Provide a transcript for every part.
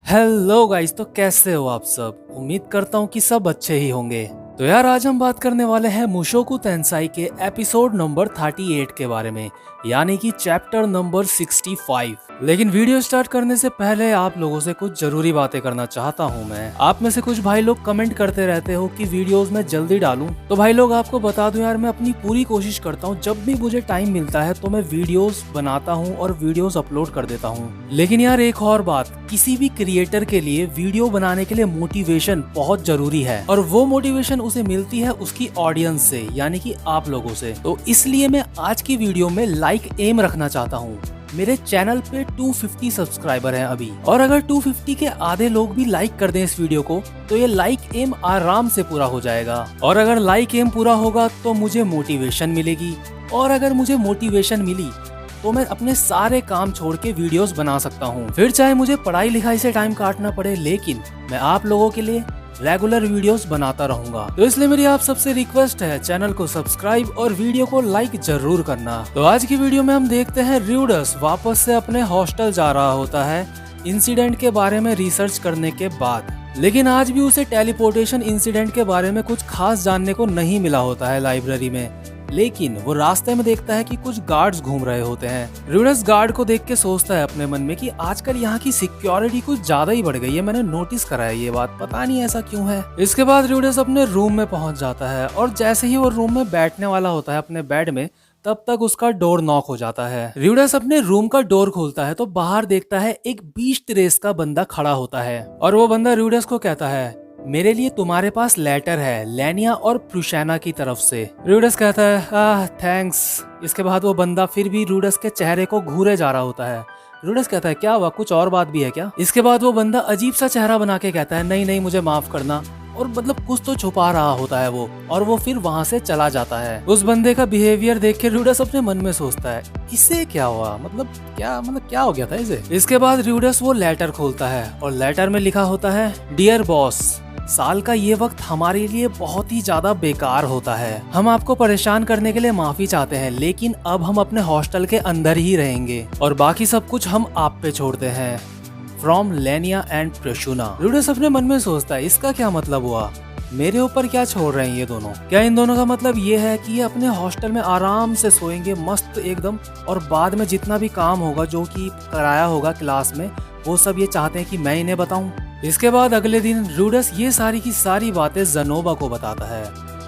Hello guys, तो कैसे हो आप सब। उम्मीद करता हूँ कि सब अच्छे ही होंगे। तो यार आज हम बात करने वाले हैं मुशोकु तेंसाई के एपिसोड नंबर 38 के बारे में, यानी कि चैप्टर नंबर 65। लेकिन वीडियो स्टार्ट करने से पहले आप लोगों से कुछ जरूरी बातें करना चाहता हूँ मैं। आप में से कुछ भाई लोग कमेंट करते रहते हो कि वीडियोस में जल्दी डालूं, तो भाई लोग आपको बता दूं यार, मैं अपनी पूरी कोशिश करता हूँ जब भी मुझे टाइम मिलता है तो मैं वीडियोस बनाता हूँ और वीडियोस अपलोड कर देता हूँ। लेकिन यार एक और बात, किसी भी क्रिएटर के लिए वीडियो बनाने के लिए मोटिवेशन बहुत जरूरी है, और वो मोटिवेशन उसे मिलती है उसकी ऑडियंस से, यानी कि आप लोगों से। तो इसलिए मैं आज की वीडियो में लाइक एम रखना चाहता हूँ। मेरे चैनल पे 250 सब्सक्राइबर हैं अभी, और अगर 250 के आधे लोग भी लाइक कर दें इस वीडियो को तो ये लाइक एम आराम से पूरा हो जाएगा। और अगर लाइक एम पूरा होगा तो मुझे मोटिवेशन मिलेगी, और अगर मुझे मोटिवेशन मिली तो मैं अपने सारे काम छोड़ के वीडियोस बना सकता हूँ। फिर चाहे मुझे पढ़ाई लिखाई से टाइम काटना पड़े, लेकिन मैं आप लोगों के लिए रेगुलर वीडियोस बनाता रहूंगा। तो इसलिए मेरी आप सबसे रिक्वेस्ट है, चैनल को सब्सक्राइब और वीडियो को लाइक जरूर करना। तो आज की वीडियो में हम देखते हैं र्यूडस वापस से अपने हॉस्टल जा रहा होता है इंसिडेंट के बारे में रिसर्च करने के बाद। लेकिन आज भी उसे टेलीपोर्टेशन इंसिडेंट के बारे में कुछ खास जानने को नहीं मिला होता है लाइब्रेरी में। लेकिन वो रास्ते में देखता है कि कुछ गार्ड्स घूम रहे होते हैं। र्यूडस गार्ड को देख के सोचता है अपने मन में कि आजकल यहाँ की सिक्योरिटी कुछ ज्यादा ही बढ़ गई है, मैंने नोटिस करा है ये बात, पता नहीं ऐसा क्यों है। इसके बाद र्यूडस अपने रूम में पहुंच जाता है, और जैसे ही वो रूम में बैठने वाला होता है अपने बेड में, तब तक उसका डोर नॉक हो जाता है। र्यूडस अपने रूम का डोर खोलता है तो बाहर देखता है एक बीस्ट रेस का बंदा खड़ा होता है, और वो बंदा र्यूडस को कहता है, मेरे लिए तुम्हारे पास लेटर है लेनिया और प्रुशैना की तरफ से। र्यूडस कहता है थैंक्स। इसके बाद वो बंदा फिर भी र्यूडस के चेहरे को घूरे जा रहा होता है। र्यूडस कहता है क्या हुआ, कुछ और बात भी है क्या। इसके बाद वो बंदा अजीब सा चेहरा बना के कहता है नहीं नहीं मुझे माफ करना, और मतलब कुछ तो छुपा रहा होता है वो, और वो फिर वहाँ से चला जाता है। उस बंदे का बिहेवियर देख के र्यूडस अपने मन में सोचता है इसे क्या हुआ, मतलब क्या हो गया था इसे। इसके बाद र्यूडस वो लेटर खोलता है, और लेटर में लिखा होता है, डियर बॉस, साल का ये वक्त हमारे लिए बहुत ही ज्यादा बेकार होता है। हम आपको परेशान करने के लिए माफी चाहते हैं, लेकिन अब हम अपने हॉस्टल के अंदर ही रहेंगे और बाकी सब कुछ हम आप पे छोड़ते हैं। From लेनिया and प्रुशैना। र्यूडस अपने मन में सोचता है इसका क्या मतलब हुआ, मेरे ऊपर क्या छोड़ रहे हैं ये दोनों। क्या इन दोनों का मतलब ये है कि ये अपने हॉस्टल में आराम से सोएंगे मस्त एकदम, और बाद में जितना भी काम होगा जो कि कराया होगा क्लास में, वो सब ये चाहते हैं कि मैं इन्हें बताऊं। इसके बाद अगले दिन र्यूडस ये सारी की सारी बातें ज़नोबा को बताता है।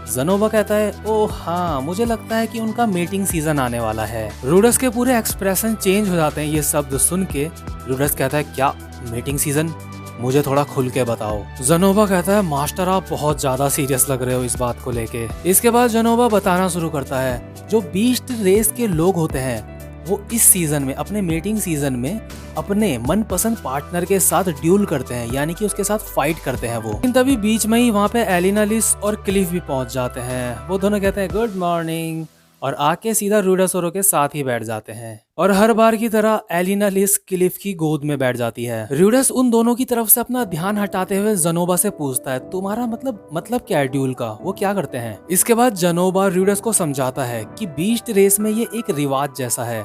ज़नोबा कहता है ओह हाँ, मुझे लगता है कि उनका मीटिंग सीजन आने वाला है। र्यूडस के पूरे एक्सप्रेशन चेंज हो जाते हैं ये शब्द सुन के। र्यूडस कहता है क्या मीटिंग सीजन, मुझे थोड़ा खुल के बताओ। ज़नोबा कहता है मास्टर आप बहुत ज्यादा सीरियस लग रहे हो इस बात को लेके। इसके बाद ज़नोबा बताना शुरू करता है जो बीस्ट रेस के लोग होते हैं वो इस सीजन में, अपने मीटिंग सीजन में, अपने मनपसंद पार्टनर के साथ ड्यूल करते हैं, यानी कि उसके साथ फाइट करते हैं वो। लेकिन तभी बीच में ही वहाँ पे एलिना लिस और क्लिफ भी पहुंच जाते हैं। वो दोनों कहते हैं गुड मॉर्निंग, और आके सीधा र्यूडस के साथ ही बैठ जाते हैं। और हर बार की तरह एलिना लिस क्लिफ की गोद में बैठ जाती है। र्यूडस उन दोनों की तरफ से अपना ध्यान हटाते हुए ज़नोबा से पूछता है तुम्हारा मतलब क्या है ड्यूल का, वो क्या करते हैं। इसके बाद ज़नोबा र्यूडस को समझाता है कि बीस्ट रेस में ये एक रिवाज जैसा है।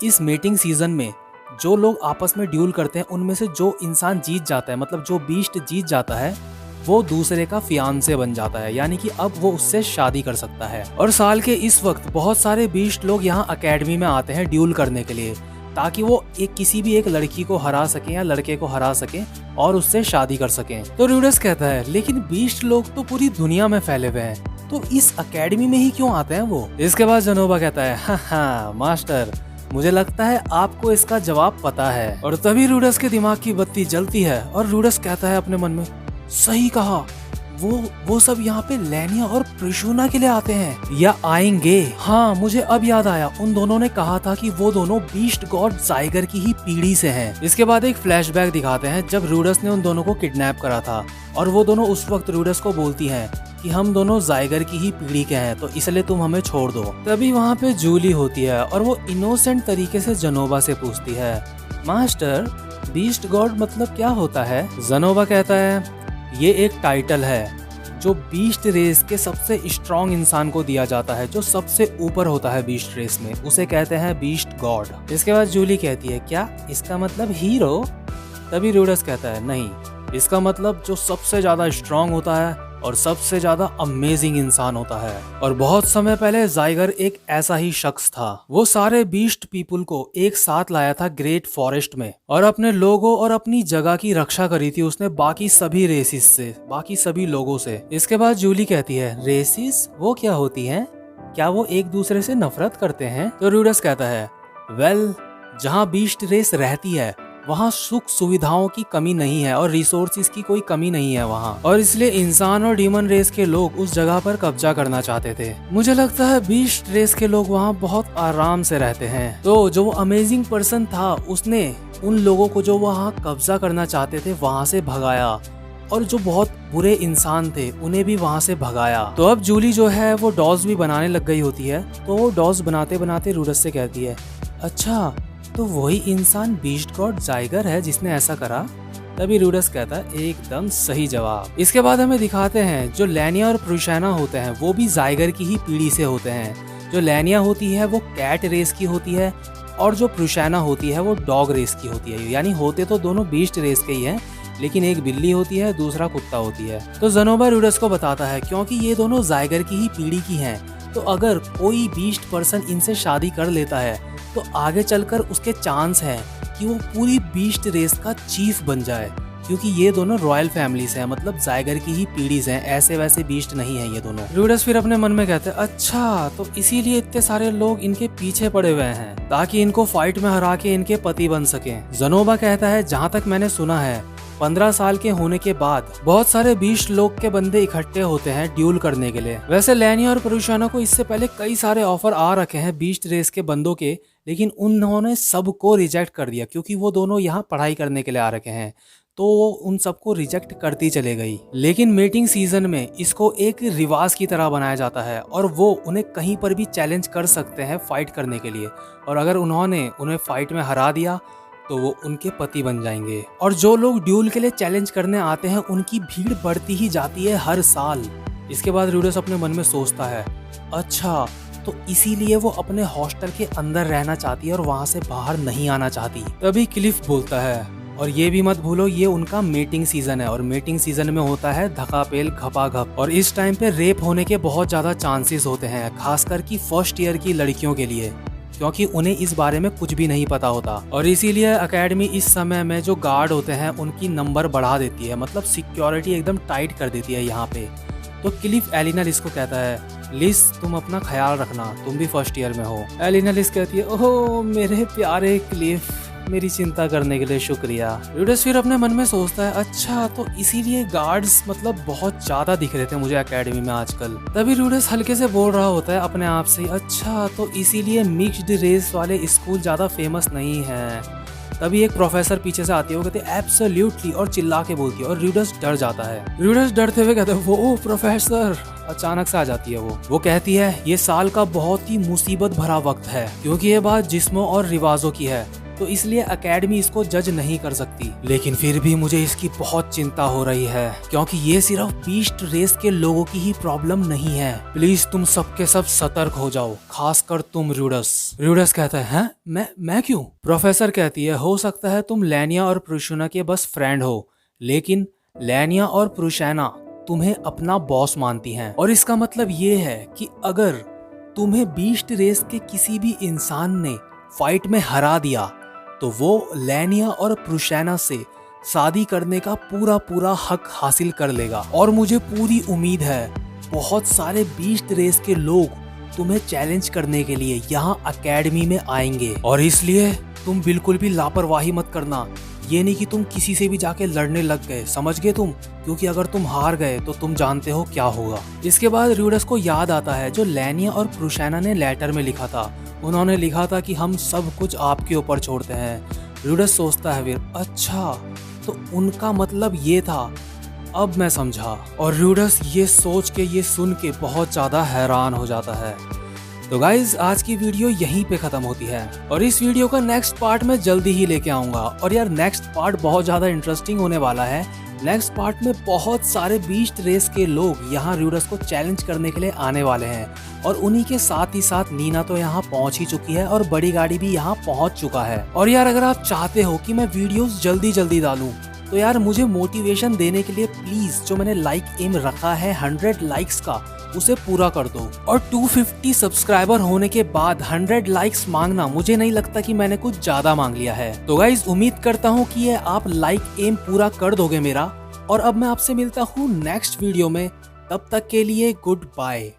इस मीटिंग सीजन में जो लोग आपस में ड्यूल करते हैं उनमें से जो इंसान जीत जाता है, मतलब जो बीस्ट जीत जाता है, वो दूसरे का फियांसे बन जाता है, यानी कि अब वो उससे शादी कर सकता है। और साल के इस वक्त बहुत सारे बीस्ट लोग यहाँ अकेडमी में आते हैं ड्यूल करने के लिए, ताकि वो किसी भी एक लड़की को हरा सकें या लड़के को हरा सकें और उससे शादी कर सकें। तो र्यूडस कहता है लेकिन बीस्ट लोग तो पूरी दुनिया में फैले हुए हैं, तो इस अकेडमी में ही क्यों आते हैं वो। इसके बाद ज़नोबा कहता है हाँ मास्टर, मुझे लगता है आपको इसका जवाब पता है। और तभी र्यूडस के दिमाग की बत्ती जलती है, और र्यूडस कहता है अपने मन में सही कहा, वो सब यहाँ पे लेनिया और प्रुशैना के लिए आते हैं या आएंगे। हाँ मुझे अब याद आया, उन दोनों ने कहा था कि वो दोनों बीस्ट गॉड ज़ाइगर की ही पीढ़ी से हैं। इसके बाद एक फ्लैशबैक दिखाते हैं जब र्यूडस ने उन दोनों को किडनैप करा था, और वो दोनों उस वक्त र्यूडस को बोलती हैं कि हम दोनों ज़ाइगर की ही पीढ़ी के हैं, तो इसलिए तुम हमें छोड़ दो। तभी वहाँ पे जूली होती है, और वो इनोसेंट तरीके से ज़नोबा से पूछती है मास्टर बीस्ट गॉड मतलब क्या होता है। ज़नोबा कहता है ये एक टाइटल है जो बीस्ट रेस के सबसे स्ट्रॉन्ग इंसान को दिया जाता है, जो सबसे ऊपर होता है बीस्ट रेस में, उसे कहते हैं बीस्ट गॉड। इसके बाद जूली कहती है क्या इसका मतलब हीरो। तभी र्यूडस कहता है नहीं, इसका मतलब जो सबसे ज्यादा स्ट्रांग होता है और सबसे ज्यादा अमेजिंग इंसान होता है। और बहुत समय पहले जाइगर एक ऐसा ही शख्स था। वो सारे बीस्ट पीपुल को एक साथ लाया था ग्रेट फॉरेस्ट में और अपने लोगों और अपनी जगह की रक्षा करी थी उसने बाकी सभी रेसिस से, बाकी सभी लोगों से। इसके बाद जूली कहती है रेसिस वो क्या होती हैं? क्या वो एक दूसरे से नफरत करते हैं? तो र्यूडस कहता है वेल, जहाँ बीस्ट रेस रहती है वहाँ सुख सुविधाओं की कमी नहीं है और रिसोर्सेज की कोई कमी नहीं है वहाँ, और इसलिए इंसान और डीमन रेस के लोग उस जगह पर कब्जा करना चाहते थे। मुझे लगता है बीस्ट रेस के लोग वहाँ बहुत आराम से रहते हैं। तो जो अमेजिंग पर्सन था उसने उन लोगों को जो वहाँ कब्जा करना चाहते थे वहाँ से भगाया, और जो बहुत बुरे इंसान थे उन्हें भी वहाँ से भगाया। तो अब जूली जो है वो डॉल्स भी बनाने लग गई होती है। तो वो डॉल्स बनाते बनाते र्यूडस से कहती है अच्छा, तो वही इंसान बीस्ट गॉड जाइगर है जिसने ऐसा करा? तभी र्यूडस कहता है एकदम सही जवाब। इसके बाद हमें दिखाते हैं जो लैनिया और प्रुशैना होते हैं वो भी जाइगर की ही पीढ़ी से होते हैं। जो लैनिया होती है वो कैट रेस की होती है और जो प्रुशैना होती है वो डॉग रेस की होती है। यानी होते तो दोनों बीस्ट रेस के ही हैं, लेकिन एक बिल्ली होती है दूसरा कुत्ता होती है। तो ज़ेनोबा र्यूडस को बताता है क्योंकि ये दोनों जाइगर की ही पीढ़ी की हैं, तो अगर कोई बीस्ट पर्सन इनसे शादी कर लेता है तो आगे चलकर उसके चांस है कि वो पूरी बीस्ट रेस का चीफ बन जाए, क्योंकि ये दोनों रॉयल फैमिलीज हैं, मतलब जाइगर की ही पीढ़ीज हैं, ऐसे वैसे बीस्ट नहीं है ये दोनों। र्यूडस फिर अपने मन में कहते हैं अच्छा, तो इसीलिए इतने सारे लोग इनके पीछे पड़े हुए हैं ताकि इनको फाइट में हरा के इनके पति बन सके। ज़ेनोबा कहता है जहाँ तक मैंने सुना है 15 साल के होने के बाद बहुत सारे बीस्ट लोग के बंदे इकट्ठे होते हैं ड्यूल करने के लिए। वैसे लैनिया और प्रुशैना को इससे पहले कई सारे ऑफर आ रखे हैं बीस्ट रेस के बंदों के, लेकिन उन्होंने सबको रिजेक्ट कर दिया क्योंकि वो दोनों यहाँ पढ़ाई करने के लिए आ रखे हैं, तो वो उन सबको रिजेक्ट करती चले गई। लेकिन मीटिंग सीजन में इसको एक रिवाज की तरह बनाया जाता है और वो उन्हें कहीं पर भी चैलेंज कर सकते हैं फाइट करने के लिए, और अगर उन्होंने उन्हें फाइट में हरा दिया तो वो उनके पति बन जाएंगे। और जो लोग ड्यूल के लिए चैलेंज करने आते हैं उनकी भीड़ बढ़ती ही जाती है हर साल। इसके बाद र्यूडस अपने मन में सोचता है अच्छा, तो इसीलिए वो अपने हॉस्टल के अंदर रहना चाहती है और वहाँ से बाहर नहीं आना चाहती। तभी क्लिफ बोलता है और ये भी मत भूलो ये उनका मीटिंग सीजन है, और मीटिंग सीजन में होता है धकापेल घपाघप, और इस टाइम पे रेप होने के बहुत ज्यादा चांसेस होते हैं, खासकर की फर्स्ट ईयर की लड़कियों के लिए, क्योंकि उन्हें इस बारे में कुछ भी नहीं पता होता। और इसीलिए एकेडमी इस समय में जो गार्ड होते हैं उनकी नंबर बढ़ा देती है, मतलब सिक्योरिटी एकदम टाइट कर देती है यहाँ पे। तो क्लिफ एलिना लिस को कहता है लिस तुम अपना ख्याल रखना, तुम भी फर्स्ट ईयर में हो। एलिना लिस कहती है ओह मेरे प्यारे क्लिफ, मेरी चिंता करने के लिए शुक्रिया। र्यूडस फिर अपने मन में सोचता है अच्छा, तो इसीलिए गार्ड्स मतलब बहुत ज्यादा दिख रहे थे मुझे एकेडमी में आजकल। तभी र्यूडस हल्के से बोल रहा होता है अपने आप से अच्छा, तो इसीलिए मिक्स्ड रेस वाले स्कूल ज्यादा फेमस नहीं है। तभी एक प्रोफेसर पीछे से आती है, वो कहते हैं एब्सोल्युटली और चिल्ला के बोलती है, और र्यूडस डर जाता है। र्यूडस डरते हुए कहते हैं वो प्रोफेसर, अचानक से आ जाती है वो कहती है ये साल का बहुत ही मुसीबत भरा वक्त है, क्योंकि ये बात जिस्मों और रिवाजों की है, तो इसलिए एकेडमी इसको जज नहीं कर सकती। लेकिन फिर भी मुझे इसकी बहुत चिंता हो रही है, क्योंकि ये सिर्फ बीस्ट रेस के लोगों की ही प्रॉब्लम नहीं है। प्लीज तुम सबके सब सतर्क हो जाओ, खासकर तुम र्यूडस। र्यूडस कहता है मैं क्यों? प्रोफेसर कहती है हो सकता है तुम लैनिया और प्रुशैना के बस फ्रेंड हो, लेकिन लैनिया और प्रुशैना तुम्हें अपना बॉस मानती हैं, और इसका मतलब ये है कि अगर तुम्हें बीस्ट रेस के किसी भी इंसान ने फाइट में हरा दिया तो वो लैनिया और प्रुशैना से शादी करने का पूरा हक हासिल कर लेगा। और मुझे पूरी उम्मीद है बहुत सारे बीस्ट रेस के लोग तुम्हें चैलेंज करने के लिए यहाँ एकेडमी में आएंगे, और इसलिए तुम बिल्कुल भी लापरवाही मत करना। ये नहीं कि तुम किसी से भी जाके लड़ने लग गए, समझ गए तुम, क्योंकि अगर तुम हार गए तो तुम जानते हो क्या होगा। इसके बाद र्यूडस को याद आता है जो लैनिया और प्रुशैना ने लेटर में लिखा था। उन्होंने लिखा था कि हम सब कुछ आपके ऊपर छोड़ते हैं। र्यूडस सोचता है फिर अच्छा, तो उनका मतलब ये था, अब मैं समझा। और र्यूडस ये सोच के ये सुन के बहुत ज्यादा हैरान हो जाता है। तो गाइज आज की वीडियो यहीं पे खत्म होती है, और इस वीडियो का नेक्स्ट पार्ट मैं जल्दी ही लेके आऊंगा। और यार नेक्स्ट पार्ट बहुत ज्यादा इंटरेस्टिंग होने वाला है। नेक्स्ट पार्ट में बहुत सारे बीस्ट रेस के लोग यहाँ र्यूडस को चैलेंज करने के लिए आने वाले हैं, और उन्हीं के साथ ही साथ नीना तो यहाँ पहुँच ही चुकी है और बड़ी गाड़ी भी यहाँ पहुँच चुका है। और यार अगर आप चाहते हो कि मैं वीडियोस जल्दी जल्दी डालूं तो यार मुझे मोटिवेशन देने के लिए प्लीज जो मैंने लाइक एम रखा है 100 लाइक्स का उसे पूरा कर दो। और 250 सब्सक्राइबर होने के बाद 100 लाइक्स मांगना मुझे नहीं लगता कि मैंने कुछ ज्यादा मांग लिया है। तो गाइज उम्मीद करता हूँ कि ये आप लाइक एम पूरा कर दोगे मेरा। और अब मैं आपसे मिलता हूँ नेक्स्ट वीडियो में, तब तक के लिए गुड बाय।